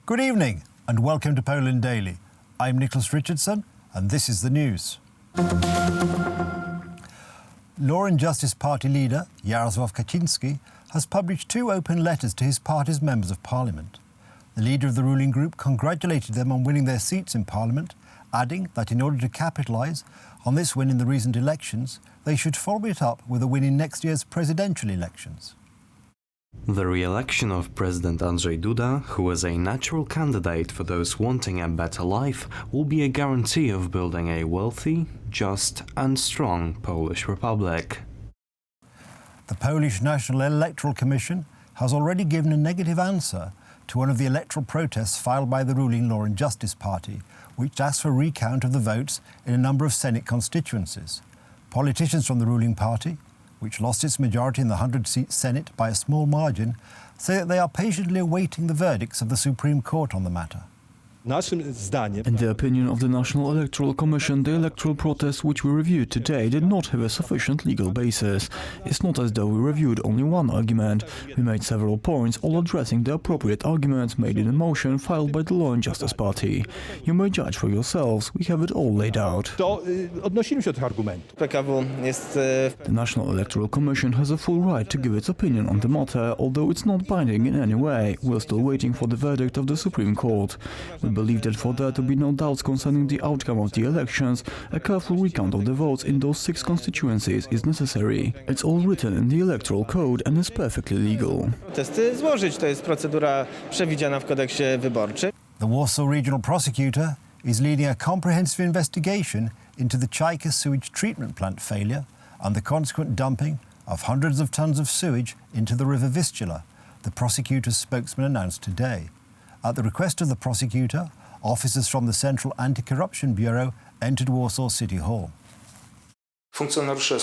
Good evening and welcome to Poland Daily. I'm Nicholas Richardson and this is the news. Law and Justice Party leader Jarosław Kaczyński has published 2 open letters to his party's members of parliament. The leader of the ruling group congratulated them on winning their seats in parliament, adding that in order to capitalise on this win in the recent elections, they should follow it up with a win in next year's presidential elections. The re-election of President Andrzej Duda, who is a natural candidate for those wanting a better life, will be a guarantee of building a wealthy, just and strong Polish Republic. The Polish National Electoral Commission has already given a negative answer to one of the electoral protests filed by the ruling Law and Justice Party, which asks for a recount of the votes in a number of Senate constituencies. Politicians from the ruling party, which lost its majority in the 100-seat Senate by a small margin, say that they are patiently awaiting the verdicts of the Supreme Court on the matter. In the opinion of the National Electoral Commission, the electoral protests which we reviewed today did not have a sufficient legal basis. It's not as though we reviewed only one argument. We made several points, all addressing the appropriate arguments made in a motion filed by the Law and Justice Party. You may judge for yourselves, we have it all laid out. The National Electoral Commission has a full right to give its opinion on the matter, although it's not binding in any way. We're still waiting for the verdict of the Supreme Court. We believe that for there to be no doubts concerning the outcome of the elections, a careful recount of the votes in those 6 constituencies is necessary. It's all written in the Electoral Code and is perfectly legal. The Warsaw Regional Prosecutor is leading a comprehensive investigation into the Czajka sewage treatment plant failure and the consequent dumping of hundreds of tons of sewage into the River Vistula, the prosecutor's spokesman announced today. At the request of the prosecutor, officers from the Central Anti-Corruption Bureau entered Warsaw City Hall. Officers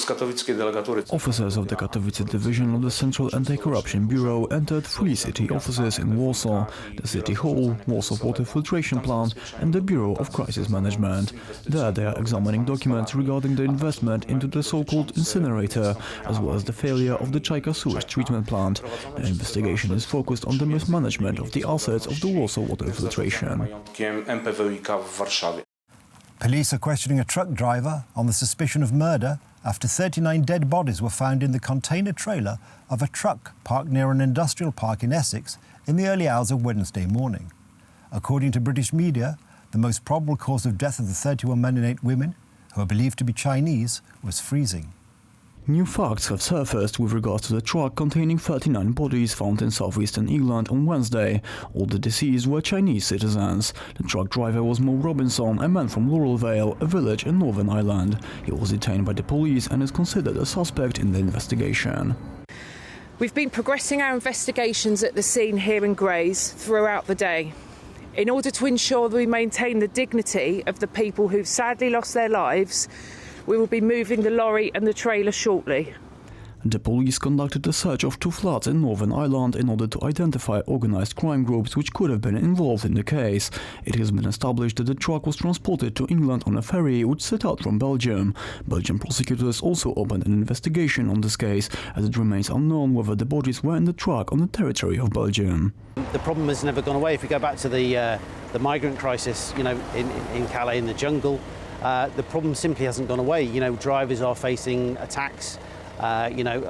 of the Katowice division of the Central Anti-Corruption Bureau entered 3 city offices in Warsaw, the City Hall, Warsaw Water Filtration Plant and the Bureau of Crisis Management. There they are examining documents regarding the investment into the so-called incinerator, as well as the failure of the Czajka sewage treatment plant. The investigation is focused on the mismanagement of the assets of the Warsaw Water Filtration. Police are questioning a truck driver on the suspicion of murder after 39 dead bodies were found in the container trailer of a truck parked near an industrial park in Essex in the early hours of Wednesday morning. According to British media, the most probable cause of death of the 31 men and 8 women, who are believed to be Chinese, was freezing. New facts have surfaced with regards to the truck containing 39 bodies found in southeastern England on Wednesday. All the deceased were Chinese citizens. The truck driver was Mo Robinson, a man from Laurel Vale, a village in Northern Ireland. He was detained by the police and is considered a suspect in the investigation. We've been progressing our investigations at the scene here in Grays throughout the day. In order to ensure that we maintain the dignity of the people who've sadly lost their lives, we will be moving the lorry and the trailer shortly. The police conducted a search of 2 flats in Northern Ireland in order to identify organised crime groups which could have been involved in the case. It has been established that the truck was transported to England on a ferry which set out from Belgium. Belgian prosecutors also opened an investigation on this case, as it remains unknown whether the bodies were in the truck on the territory of Belgium. The problem has never gone away. If you go back to the migrant crisis, in Calais in the jungle, the problem simply hasn't gone away. Drivers are facing attacks. It's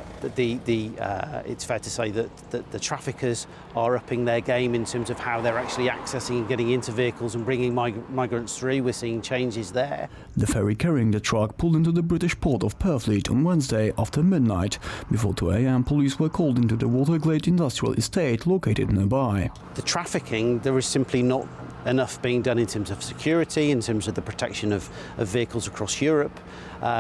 fair to say that the traffickers are upping their game in terms of how they're actually accessing and getting into vehicles and bringing migrants through. We're seeing changes there. The ferry carrying the truck pulled into the British port of Purfleet on Wednesday after midnight. Before 2 a.m, police were called into the Waterglade industrial estate located nearby. The trafficking, there is simply not enough being done in terms of security, in terms of the protection of vehicles across Europe.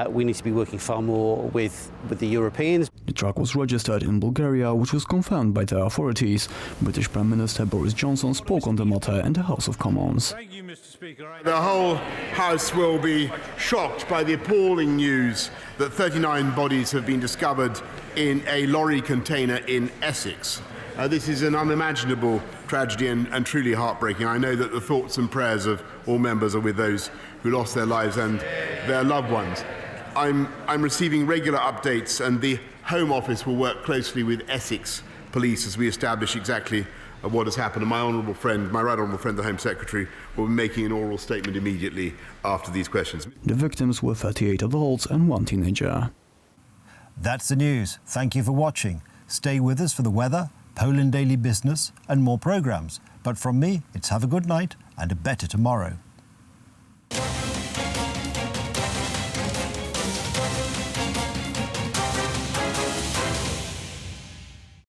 We need to be working far more with the Europeans. The truck was registered in Bulgaria, which was confirmed by the authorities. British Prime Minister Boris Johnson spoke on the matter in the House of Commons. Thank you, Mr. Speaker. The whole House will be shocked by the appalling news that 39 bodies have been discovered in a lorry container in Essex. This is an unimaginable tragedy and truly heartbreaking. I know that the thoughts and prayers of all members are with those who lost their lives and their loved ones. I'm receiving regular updates, and the Home Office will work closely with Essex Police as we establish exactly of what has happened. And my right honourable friend, the Home Secretary, will be making an oral statement immediately after these questions. The victims were 38 adults and 1 teenager. That's the news. Thank you for watching. Stay with us for the weather, Poland Daily Business and more programmes. But from me, it's have a good night and a better tomorrow.